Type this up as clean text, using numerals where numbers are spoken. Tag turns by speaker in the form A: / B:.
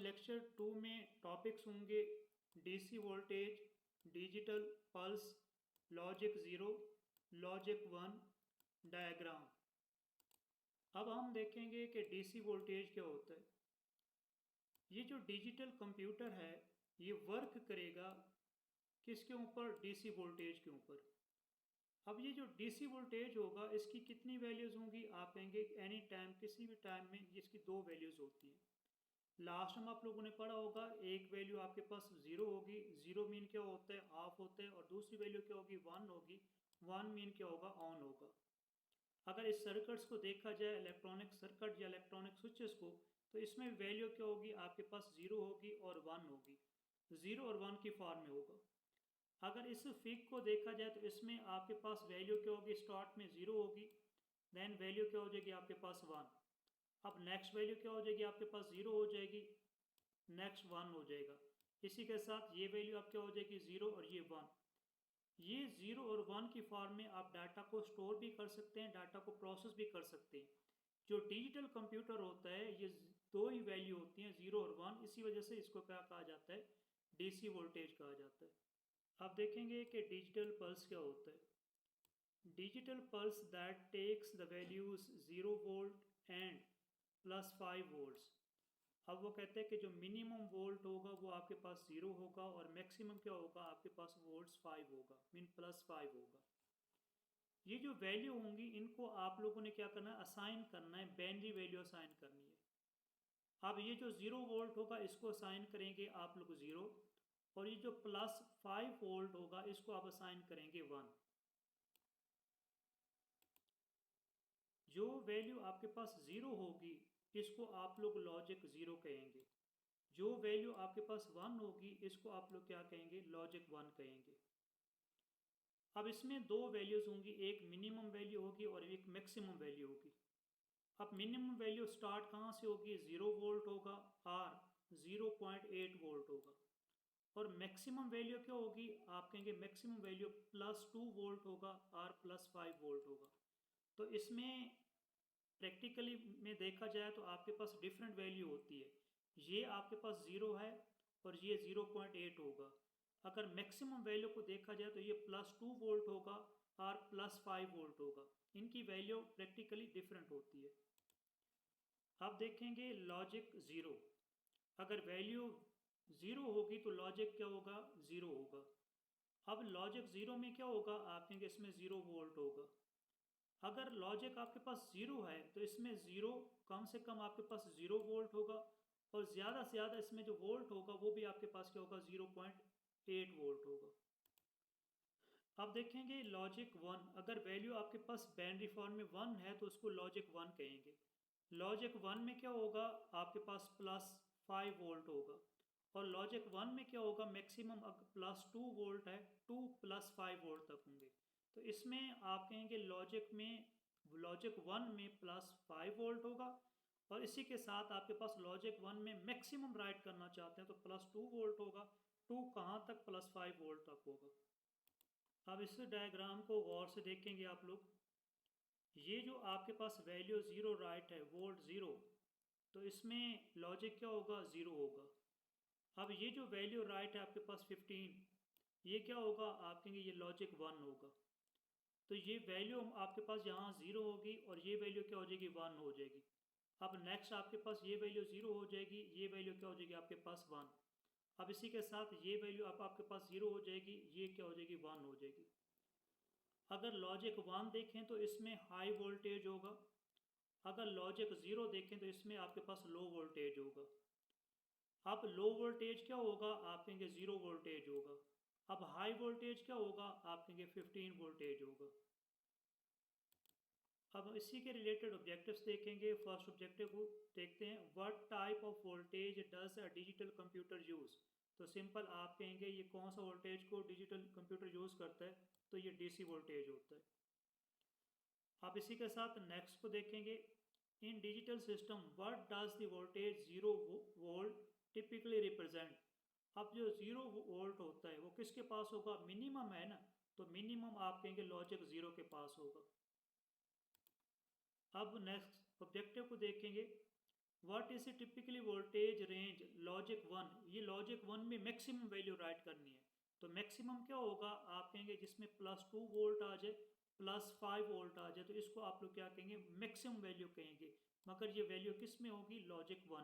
A: Lecture 2 में topics होंगे DC voltage, digital pulse, logic 0, logic 1, diagram. अब हम देखेंगे कि डीसी वोल्टेज क्या होता है। ये जो डिजिटल कंप्यूटर है ये वर्क करेगा किसके ऊपर? डीसी वोल्टेज के ऊपर। अब ये जो डीसी वोल्टेज होगा इसकी कितनी वैल्यूज़ होंगी? आप कहेंगे एनी टाइम, किसी भी टाइम में इसकी दो वैल्यूज़ होती हैं। लास्ट में आप लोगों ने पढ़ा होगा एक वैल्यू आपके पास जीरो होगी, जीरो मीन क्या होता है? ऑफ होता है। और दूसरी वैल्यू क्या होगी? वन होगी, वन मीन क्या होगा? ऑन होगा। अगर इस सर्किट्स को देखा जाए, इलेक्ट्रॉनिक सर्किट या इलेक्ट्रॉनिक स्विचेस को, तो इसमें वैल्यू क्या होगी? आपके पास जीरो होगी और वन होगी, जीरो और वन की फॉर्म में होगा। अगर इस फिग को देखा जाए तो इसमें आपके पास वैल्यू क्या होगी? स्टार्ट में जीरो होगी, देन वैल्यू क्या हो जाएगी आपके पास? वन। अब नेक्स्ट वैल्यू क्या हो जाएगी आपके पास? जीरो हो जाएगी, नेक्स्ट वन हो जाएगा। इसी के साथ ये वैल्यू आप क्या हो जाएगी? जीरो और ये वन। ये जीरो और वन की फॉर्म में आप डाटा को स्टोर भी कर सकते हैं, डाटा को प्रोसेस भी कर सकते हैं। जो डिजिटल कंप्यूटर होता है ये दो ही वैल्यू होती हैं, जीरो और वन। इसी वजह से इसको क्या कहा जाता है? डीसी वोल्टेज कहा जाता है। आप देखेंगे कि डिजिटल पल्स क्या होता है। Digital pulse that takes the values 0 volt and +5 volts. अब वो कहते हैं कि जो मिनिमम वोल्ट होगा वो आपके पास जीरो होगा और मैक्सिमम क्या होगा? आपके पास वोल्ट्स 5 होगा, मीन +5 होगा। ये जो वैल्यू होंगी इनको आप लोगों ने क्या करना है? असाइन करना है, बाइनरी वैल्यू असाइन करनी है। अब ये जो 0 वोल्ट होगा इसको असाइन करेंगे आप लोग जीरो, और ये जो +5 वोल्ट होगा इसको आप असाइन करेंगे वन। जो वैल्यू आपके पास जीरो होगी इसको आप लोग लॉजिक जीरो कहेंगे। जो वैल्यू आपके पास वन होगी इसको आप लोग क्या कहेंगे? लॉजिक वन कहेंगे। अब इसमें दो वैल्यूज होंगी, एक मिनिमम वैल्यू होगी और एक मैक्सिमम वैल्यू होगी। अब मिनिमम वैल्यू स्टार्ट कहाँ से होगी? 0 वोल्ट होगा और 0.8 वोल्ट होगा। और मैक्सिमम वैल्यू क्या होगी? आप कहेंगे मैक्सिमम वैल्यू +2 वोल्ट होगा और +5 वोल्ट होगा। तो इसमें प्रैक्टिकली में देखा जाए तो आपके पास डिफरेंट वैल्यू होती है। ये आपके पास जीरो है और ये 0.8 होगा। अगर मैक्सिमम वैल्यू को देखा जाए तो ये +2 वोल्ट होगा और +5 वोल्ट होगा। इनकी वैल्यू प्रैक्टिकली डिफरेंट होती है। अब देखेंगे लॉजिक ज़ीरो। अगर वैल्यू ज़ीरो होगी तो लॉजिक क्या होगा? ज़ीरो होगा। अब लॉजिक ज़ीरो में क्या होगा? आप कहेंगे इसमें 0 वोल्ट होगा। अगर लॉजिक आपके पास जीरो है तो इसमें जीरो कम से कम आपके पास 0 वोल्ट होगा, और ज़्यादा से ज़्यादा इसमें जो वोल्ट होगा वो भी आपके पास क्या होगा? 0.8 वोल्ट होगा। अब देखेंगे लॉजिक वन। अगर वैल्यू आपके पास बाइनरी फॉर्म में वन है तो उसको लॉजिक वन कहेंगे। लॉजिक वन में क्या होगा? आपके पास +5 वोल्ट होगा। और लॉजिक वन में क्या होगा? मैक्सिमम +2 वोल्ट है, 2 + 5 वोल्ट तक होंगे। तो इसमें आप कहेंगे लॉजिक में, लॉजिक वन में +5 वोल्ट होगा, और इसी के साथ आपके पास लॉजिक वन में मैक्सिमम राइट करना चाहते हैं तो +2 वोल्ट होगा। टू कहाँ तक? +5 वोल्ट तक होगा। अब इस डायग्राम को गौर से देखेंगे आप लोग। ये जो आपके पास वैल्यू ज़ीरो राइट है, वोल्ट ज़ीरो, तो इसमें लॉजिक क्या होगा? ज़ीरो होगा। अब ये जो वैल्यू राइट है आपके पास 15, ये क्या होगा? आप कहेंगे ये लॉजिक वन होगा। तो ये वैल्यू आपके पास यहाँ ज़ीरो होगी और ये वैल्यू क्या हो जाएगी? वन हो जाएगी। अब नेक्स्ट आपके पास ये वैल्यू ज़ीरो हो जाएगी, ये वैल्यू क्या हो जाएगी? आपके पास वन। अब इसी के साथ ये वैल्यू अब आपके पास ज़ीरो हो जाएगी, ये क्या हो जाएगी? वन हो जाएगी। अगर लॉजिक वन देखें तो इसमें हाई वोल्टेज होगा। अगर लॉजिक ज़ीरो देखें तो इसमें आपके पास लो वोल्टेज होगा। अब लो वोल्टेज क्या होगा? आप कहेंगे 0 वोल्टेज होगा। अब हाई वोल्टेज क्या होगा? आप कहेंगे 15 वोल्टेज होगा। अब इसी के रिलेटेड ऑब्जेक्टिव्स देखेंगे। फर्स्ट ऑब्जेक्टिव को देखते हैं, what type of voltage does a digital computer use. तो सिंपल आप कहेंगे ये कौन सा वोल्टेज को डिजिटल कंप्यूटर यूज़ करता है? तो ये डीसी वोल्टेज होता है। आप इसी के साथ नेक्स्ट को देखेंगे, इन digital system what does the voltage 0 volt typically represent. अब जो 0 वोल्ट होता है वो किसके पास होगा? मिनिमम है ना, तो मिनिमम आप कहेंगे लॉजिक ज़ीरो के पास होगा। अब नेक्स्ट ऑब्जेक्टिव को देखेंगे, what is typically voltage range logic 1, ये लॉजिक 1 में मैक्सिमम वैल्यू राइट करनी है। तो मैक्सिमम क्या होगा, आप कहेंगे जिसमें +2 वोल्ट आ जाए, +5 वोल्ट आ जाए, तो इसको आप लोग क्या कहेंगे, मैक्सिमम वैल्यू कहेंगे। मगर ये वैल्यू किस में होगी, लॉजिक 1